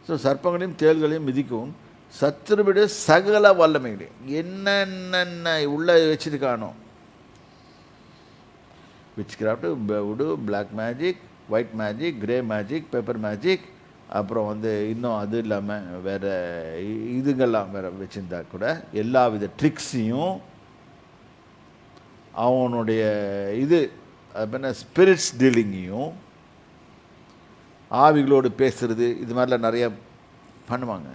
So சர்ப்பங்களையும் தேள்களையும் மிதிக்கவும் சத்துருவிட சகல வல்லமைகளையும் என்னென்ன உள்ளே வச்சுருக்கானோ விச் கிராஃப்ட்டு உடு black magic, white magic, grey magic, pepper magic, அப்புறம் இன்னும் அது இல்லாமல் வேறு இதுங்கெல்லாம் வேறு வச்சுருந்தா கூட எல்லா வித ட்ரிக்ஸையும் அவனுடைய என்ன ஸ்பிரிட்ஸ் டீலிங்கையும் ஆவிகளோடு பேசுகிறது இது மாதிரிலாம் நிறைய பண்ணுவாங்க.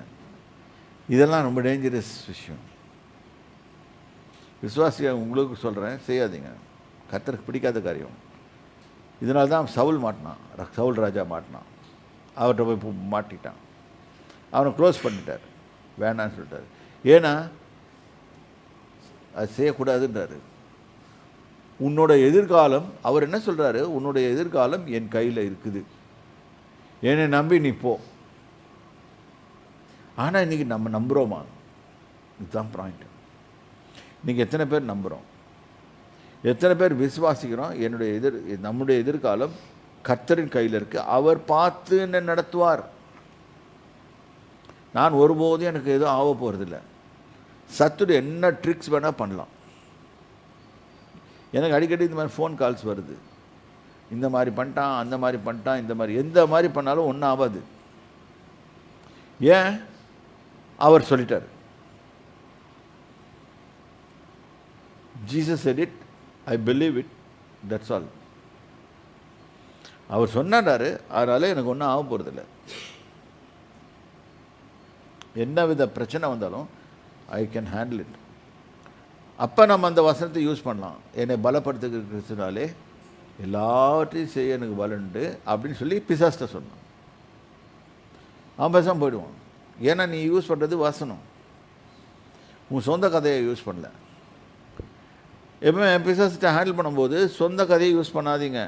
இதெல்லாம் ரொம்ப டேஞ்சரஸ் விஷயம். விசுவாசியாக உங்களுக்கு சொல்கிறேன், செய்யாதீங்க. கர்த்தருக்கு பிடிக்காத காரியம். இதனால தான் சவுல் மாட்டினான், சவுல் ராஜா மாட்டினான். அவர்கிட்ட போய் மாட்டிட்டான். அவனை க்ளோஸ் பண்ணிட்டார், வேணான்னு சொல்லிட்டார். ஏன்னா அது செய்யக்கூடாதுன்றாரு. உன்னோட எதிர்காலம், அவர் என்ன சொல்கிறாரு, உன்னுடைய எதிர்காலம் என் கையில் இருக்குது, என்னை நம்பி நீ போ. ஆனால் இன்றைக்கி நம்ம நம்புகிறோமா? இதுதான் பாயிண்ட். இன்றைக்கி எத்தனை பேர் நம்புகிறோம், எத்தனை பேர் விசுவாசிக்கிறோம்? நம்முடைய எதிர்காலம் கர்த்தரின் கையில் இருக்குது, அவர் பார்த்து என்ன நடத்துவார். நான் ஒருபோதும் எனக்கு எதுவும் ஆக போகிறதில்ல. சத்துரு என்ன ட்ரிக்ஸ் வேணால் பண்ணலாம். எனக்கு அடிக்கடி இந்த மாதிரி ஃபோன் கால்ஸ் வருது, இந்த மாதிரி பண்ணிட்டான், அந்த மாதிரி பண்ணிட்டான், இந்த மாதிரி எந்த மாதிரி பண்ணாலும் ஒன்றும் ஆகாது. ஏன்? அவர் சொல்லிட்டார். Jesus said it, I believe it, that's all. அவர் சொன்னார், அதனால எனக்கு ஒன்றும் ஆக போகிறதில்ல. என்ன வித பிரச்சனை வந்தாலும் ஐ கேன் ஹேண்டில் இட். அப்போ நம்ம அந்த வசனத்தை யூஸ் பண்ணலாம். என்னை பலப்படுத்துகிறதுனாலே எல்லாவற்றையும் செய்ய எனக்கு பலன்ண்டு அப்படின்னு சொல்லி பிசாஸ்ட சொன்னான். அவன் பேசாமல் போயிடுவான். ஏன்னா நீ யூஸ் பண்ணுறது வசனம், உன் சொந்த கதையை யூஸ் பண்ணல. எப்பவுமே பிசாஸ்ட்டை ஹேண்டில் பண்ணும்போது சொந்த கதையை யூஸ் பண்ணாதீங்க.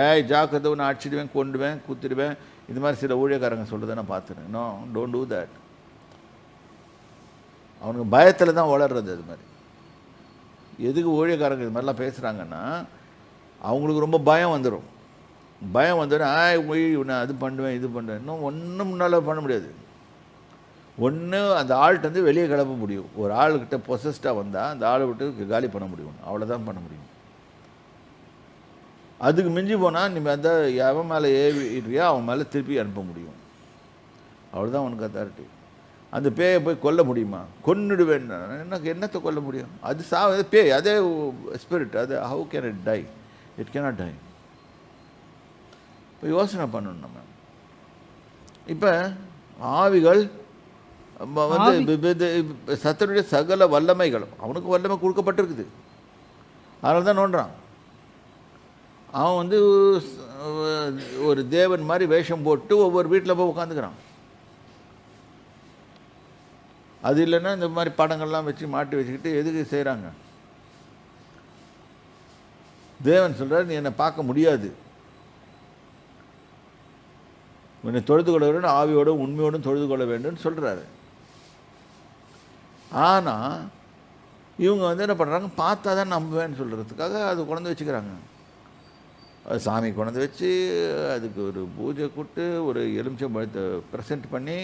ஏய் ஜாக்கிரதை, நான் அடிச்சிடுவேன், கொண்டுவேன், குத்திடுவேன், இது மாதிரி சில ஊழியக்காரங்க சொல்கிறத நான் பார்த்துருக்கேன். No, don't do that. அவனுக்கு பயத்தில் தான் வளர்றது. அது மாதிரி எதுக்கு ஊழியக்காரங்க இது மாதிரிலாம் பேசுகிறாங்கன்னா, அவங்களுக்கு ரொம்ப பயம் வந்துடும். பயம் வந்துடும், நான் அது பண்ணுவேன், இது பண்ணுவேன். இன்னும் ஒன்றும் முன்னால் பண்ண முடியாது. ஒன்று அந்த ஆள்கிட்ட வெளியே கிளப்ப முடியும். ஒரு ஆளுக்கிட்ட பொசஸ்டாக வந்தால் அந்த ஆளை விட்டு காலி பண்ண முடியும், அவ்வளோதான் பண்ண முடியும். அதுக்கு மிஞ்சி போனால் நீ அந்த எவன் மேலே ஏறியா அவன் மேலே திருப்பி அனுப்ப முடியும். அவ்வளோதான் உனக்கு அத்தாரிட்டி. அந்த பேயை போய் கொல்ல முடியுமா? கொன்னுடுவேன். எனக்கு என்னத்தை கொல்ல முடியும்? அது பேய், அதே ஸ்பிரிட். அது how can it die? It cannot die. இப்போ யோசனை பண்ணணும் நம்ம. இப்போ ஆவிகள் சத்தனுடைய சகல வல்லமைகளும், அவனுக்கு வல்லமை கொடுக்கப்பட்டிருக்குது. அதனால தான் நோண்டுறான். அவன் ஒரு தேவன் மாதிரி வேஷம் போட்டு ஒவ்வொரு வீட்டில் போய் உட்காந்துக்கிறான். அது இல்லைன்னா இந்த மாதிரி படங்கள்லாம் வச்சு மாட்டி வச்சுக்கிட்டு எதுக்கு செய்கிறாங்க? தேவன் சொல்கிறார், நீ என்னை பார்க்க முடியாது, உன்னை தொழுது கொள்ள வேண்டும், ஆவியோடும் உண்மையோடும் தொழுது கொள்ள வேண்டும்னு சொல்கிறாரு. ஆனால் இவங்க என்ன பண்ணுறாங்க, பார்த்தா தான் நம்புவேன்னு சொல்கிறதுக்காக அது கொண்டு வச்சுக்கிறாங்க. அது சாமி கொண்டு வச்சு அதுக்கு ஒரு பூஜை கூட்டு ஒரு எலுமிச்சம் பழத்தை ப்ரெசென்ட் பண்ணி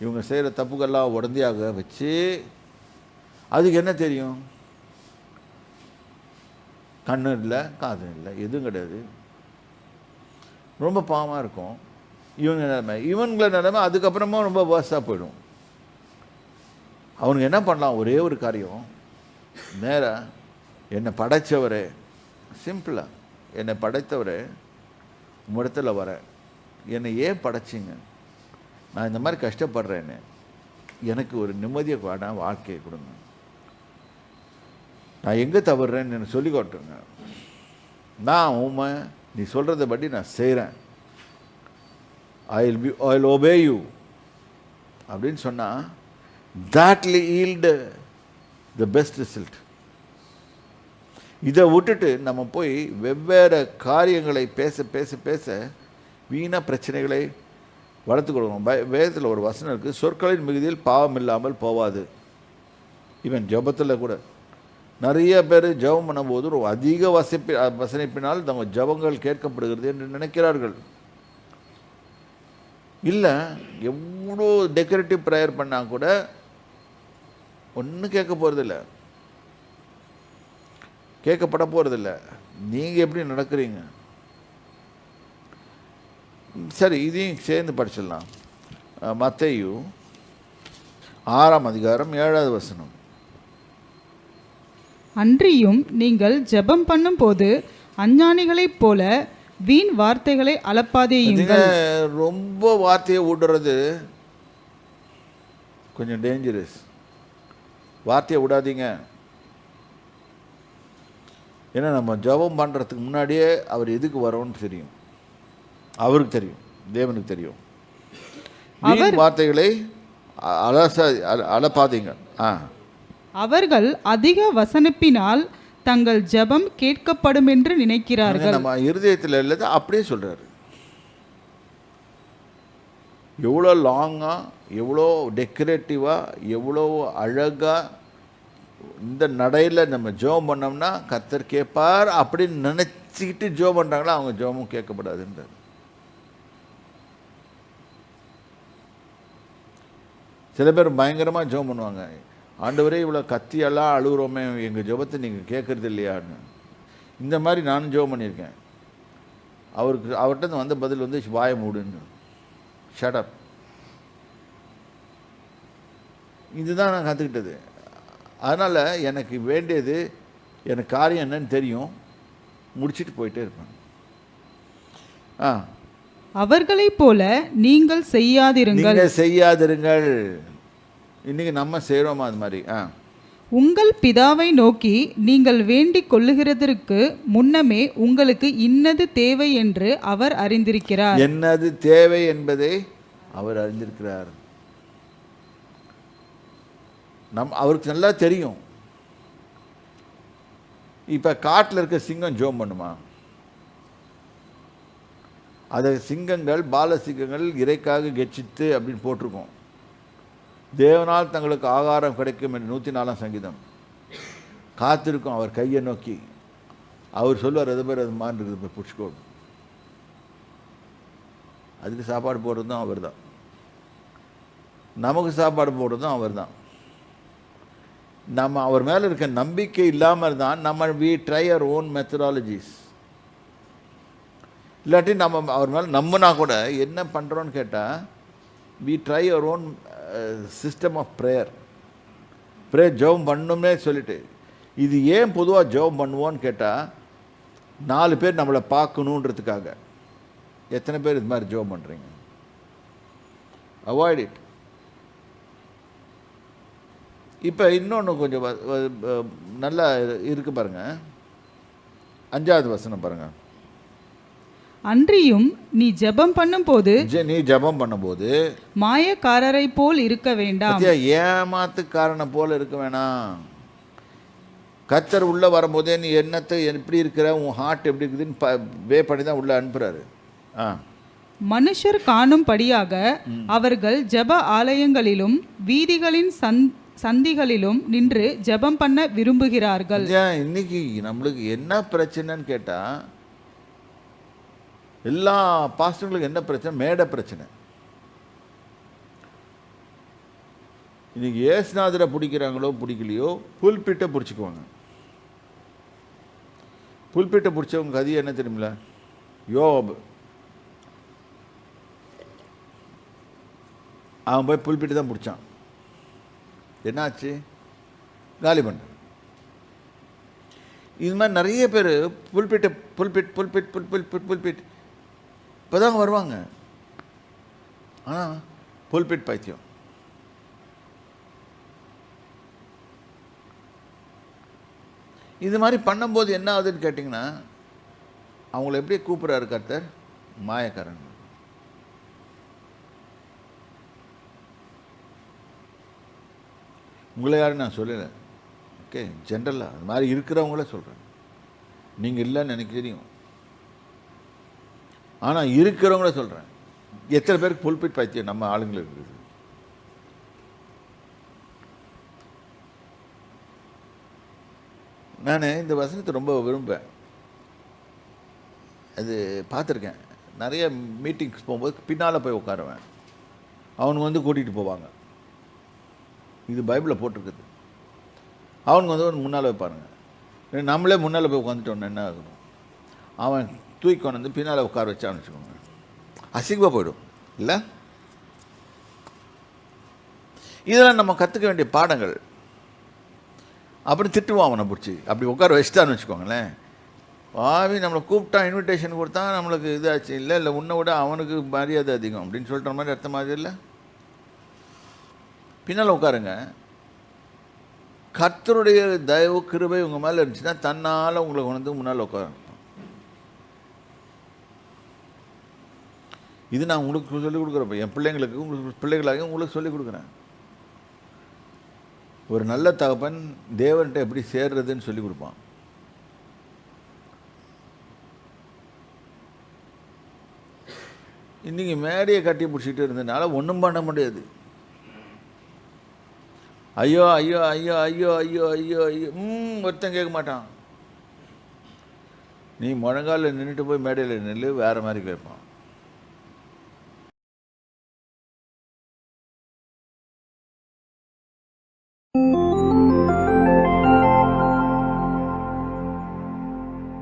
இவங்க செய்கிற தப்புக்கெல்லாம் உடந்தையாக வச்சு, அதுக்கு என்ன தெரியும்? கண்ணு இல்லை, காது இல்லை, எதுவும் கிடையாது. ரொம்ப பாவமாக இருக்கும் இவங்கள நிலைமை. அதுக்கப்புறமா ரொம்ப வேர்ஸாக போயிடும். அவனுக்கு என்ன பண்ணலாம்? ஒரே ஒரு காரியம், நேராக என்னை படைத்தவரே, சிம்பிளாக என்னை படைத்தவரே உம்மிடத்தில் வரேன், என்னை ஏன் படைச்சிங்க, நான் இந்த மாதிரி கஷ்டப்படுறேன்னு, எனக்கு ஒரு நிம்மதியை வாழ்க்கையை கொடுங்க, நான் எங்கே தவறுறேன்னு எனக்கு சொல்லி காட்டுங்க, நான் உண்மை நீ சொல்கிறத படி நான் செய்கிறேன், I'll obey you அப்படின்னு சொன்னால் that will yield the best result. இதை விட்டுட்டு நம்ம போய் வெவ்வேறு காரியங்களை பேச பேச பேச வீணாக பிரச்சனைகளை வளர்த்து கொடுக்கணும். வேதத்தில் ஒரு வசனம் இருக்குது, சொற்களின் மிகுதியில் பாவம் இல்லாமல் போவாது. ஈவன் ஜபத்தில் கூட நிறைய பேர் ஜபம் பண்ணும்போது ஒரு அதிக வசனிப்பினால் நம்ம ஜபங்கள் கேட்கப்படுகிறது என்று நினைக்கிறார்கள். இல்லை, எவ்வளோ டெக்கரேட்டிவ் ப்ரேயர் பண்ணால் கூட ஒன்றும் கேட்க போகிறதில்ல, கேட்கப்பட போகிறதில்ல. நீங்கள் எப்படி நடக்கிறீங்க? சரி, இதையும் சேர்ந்து படிச்சிடலாம். மத்தேயு 6ஆம் அதிகாரம் 7வது வசனம். அன்றியும் நீங்கள் ஜெபம் பண்ணும்போது அஞ்ஞானிகளைப் போல வீண் வார்த்தைகளை அளப்பாதேயுங்கள். ரொம்ப வார்த்தையை விடுறது கொஞ்சம் டேஞ்சரஸ். வார்த்தையை விடாதீங்க. ஏன்னா நம்ம ஜெபம் பண்ணுறதுக்கு முன்னாடியே அவர் எதுக்கு வரோன்னு தெரியும், அவருக்கு தெரியும், தேவனுக்கு தெரியும். வீண் வார்த்தைகளை அளப்பாதீங்க. அவர்கள் அதிக வசனிப்பினால் தங்கள் ஜெபம் கேட்கப்படும் என்று நினைக்கிறார்கள். நம்ம இருதயத்தில் இல்லது அப்படியே சொல்றாரு. எவ்வளோ லாங்காக, எவ்வளோ டெக்கரேட்டிவாக, எவ்வளோ அழகாக இந்த நடையில் நம்ம ஜெபம் பண்ணோம்னா கர்த்தர் கேட்பார் அப்படின்னு நினச்சிக்கிட்டு ஜெபம் பண்ணுறாங்களா, அவங்க ஜெபமும் கேட்கப்படாதுன்றார். சில பேர் பயங்கரமாக ஜெபம் பண்ணுவாங்க, ஆண்டவரே இவ்வளோ கத்தியெல்லாம் அழுகுறோமே, எங்கள் ஜெபத்தை நீங்கள் கேட்குறது இல்லையான்னு. இந்த மாதிரி நானும் ஜெபம் பண்ணியிருக்கேன். அவர்கிட்ட வந்த பதில் வந்து வாய மூடுன்னு, ஷட் அப். இதுதான் நான் கற்றுக்கிட்டது. அதனால் எனக்கு வேண்டியது, எனக்கு காரியம் என்னன்னு தெரியும், முடிச்சுட்டு போயிட்டே இருப்பேன். அவர்களைப் போல நீங்கள் செய்யாதிருங்கள். இன்னைக்கு நம்ம செய்கிறோமா அது மாதிரி? உங்கள் பிதாவை நோக்கி நீங்கள் வேண்டிக் கொள்ளுகிறதற்கு முன்னமே உங்களுக்கு இன்னது தேவை என்று அவர் அறிந்திருக்கிறார். என்னது தேவை என்பதை அவர் அறிந்திருக்கிறார். அவருக்கு நல்லா தெரியும். இப்போ காட்டில் இருக்க சிங்கம் ஜோம் பண்ணுமா? அதை சிங்கங்கள், பால சிங்கங்கள் இறைக்காக கெச்சித்து அப்படின்னு போட்டிருக்கோம். தேவனால் தங்களுக்கு ஆகாரம் கிடைக்கும் என்று 104ஆம் சங்கீதம். காத்திருக்கும் அவர் கையை நோக்கி. அவர் சொல்லுவார், அது பேர் அது மாதிரி இருக்குது, பிடிச்சிக்கோ. அதுக்கு சாப்பாடு போடுறதும் அவர் தான், நமக்கு சாப்பாடு போடுறதும் அவர் தான். நம்ம அவர் மேலே இருக்க நம்பிக்கை இல்லாமல் தான் நம்ம we try our own methodologies. இல்லாட்டி நம்ம அவர் மேலே நம்பினா கூட என்ன பண்ணுறோன்னு கேட்டால், we try our own system of prayer. ஜெபம் பண்ணணும்னே சொல்லிட்டு, இது ஏன் பொதுவாக ஜெபம் பண்ணுவோன்னு கேட்டால், 4 பேர் நம்மளை பார்க்கணுன்றதுக்காக. எத்தனை பேர் இது மாதிரி ஜெபம் பண்ணுறீங்க? Avoid it. இப்போ இன்னொன்று கொஞ்சம் நல்லா இருக்கு பாருங்க, 5வது வசனம் பாருங்க. அன்றியும் நீ ஜெபம் பண்ணும்போது மாயக்காரரை போல் இருக்க வேண்டாம். ஏமாத்துக்காரனை போல இருக்க வேணாம். கர்த்தர் உள்ள வரும்போதே நீ என்னத்தை எப்படி இருக்கிற, உன் ஹார்ட் எப்படி இருக்குதுன்னு வே பண்ணி தான் உள்ள அனுப்புறாரு. மனுஷர் காணும்படியாக அவர்கள் ஜெப ஆலயங்களிலும் வீதிகளின் சந்திகளிலும் நின்று ஜெபம் பண்ண விரும்புகிறார்கள். இன்னைக்கு நம்மளுக்கு என்ன பிரச்சனைன்னு கேட்டா, எல்லா பாஸ்டர்களுக்கும் என்ன பிரச்சனை? மேடை பிரச்சனை. இன்னைக்கு ஏசுநாதரை பிடிக்கிறாங்களோ பிடிக்கலையோ, புல்பிட்டை பிடிச்சிக்குவாங்க. புல்பிட்டை பிடிச்சவங்க கதி என்ன தெரியுமில்ல? யோபு. அவன் போய் புல்பிட்டு தான் பிடிச்சான். என்னாச்சு? காலி பண்ண. இது மாதிரி நிறைய பேர் புல்பிட் இப்போ தான் வருவாங்க. ஆனால் புல்பிட் பைத்தியம். இது மாதிரி பண்ணும்போது என்ன ஆகுதுன்னு கேட்டிங்கன்னா, அவங்கள எப்படி கூப்பிட்றாரு கர்த்தர்? மாயக்காரன். உங்களை யாரும் நான் சொல்லலை, ஓகே, ஜென்ரலாக அது மாதிரி இருக்கிறவங்கள சொல்கிறேன். நீங்கள் இல்லைன்னு எனக்கு தெரியும், ஆனால் இருக்கிறவங்கள சொல்கிறேன். எத்தனை பேருக்கு புல்பிட் பைத்தியம் நம்ம ஆளுங்களுக்கு இருக்குது? நான் இந்த வசனத்தை ரொம்ப விரும்புவேன். அது பார்த்துருக்கேன். நிறைய மீட்டிங்ஸ் போகும்போது பின்னால் போய் உட்காருவேன். அவனுக்கு வந்து கூட்டிகிட்டு போவாங்க. இது பைபிளில் போட்டிருக்குது. அவனுக்கு வந்து முன்னால் வைப்பாருங்க. நம்மளே முன்னால் போய் உட்காந்துட்டோன்னு என்ன ஆகணும், அவன் தூக்கி கொண்டு வந்து பின்னால் உட்கார வச்சான்னு வச்சுக்கோங்க, அசிங்கமாக போயிடும் இல்லை? இதெல்லாம் நம்ம கற்றுக்க வேண்டிய பாடங்கள். அப்புறம் திட்டுவான் அவனை பிடிச்சி, அப்படி உட்கார வச்சுட்டான்னு வச்சுக்கோங்களேன். பாவி நம்மளை கூப்பிட்டா, இன்விடேஷன் கொடுத்தா நம்மளுக்கு இதாச்சு, இல்லை உன்னை விட அவனுக்கு மரியாதை அதிகம் அப்படின்னு சொல்கிற மாதிரி அர்த்த மாதிரி இல்லை. பின்னால் உட்காருங்க. கர்த்தருடைய தயவு கிருபை உங்கள் மேலே இருந்துச்சுன்னா தன்னால் உங்களை வந்து முன்னால் உட்காரணும். இது நான் உங்களுக்கு சொல்லிக் கொடுக்குறப்ப என் பிள்ளைங்களுக்கு, உங்களுக்கு பிள்ளைகளாக உங்களுக்கு சொல்லிக் கொடுக்குறேன். ஒரு நல்ல தகப்பன் தேவன்கிட்ட எப்படி சேர்றதுன்னு சொல்லி கொடுப்பான். இன்றைக்கி மேடையை கட்டி பிடிச்சிட்டு இருந்ததுனால ஒன்றும் பண்ண முடியாது. ஐயோ ஐயோ ஐயோ ஐயோ ஐயோ ஐயோ ஐயோ ஒருத்தன் கேட்க மாட்டான். நீ முழங்காலில் நின்றுட்டு போய் மேடையில் நின்று வேறு மாதிரி கேட்பான்.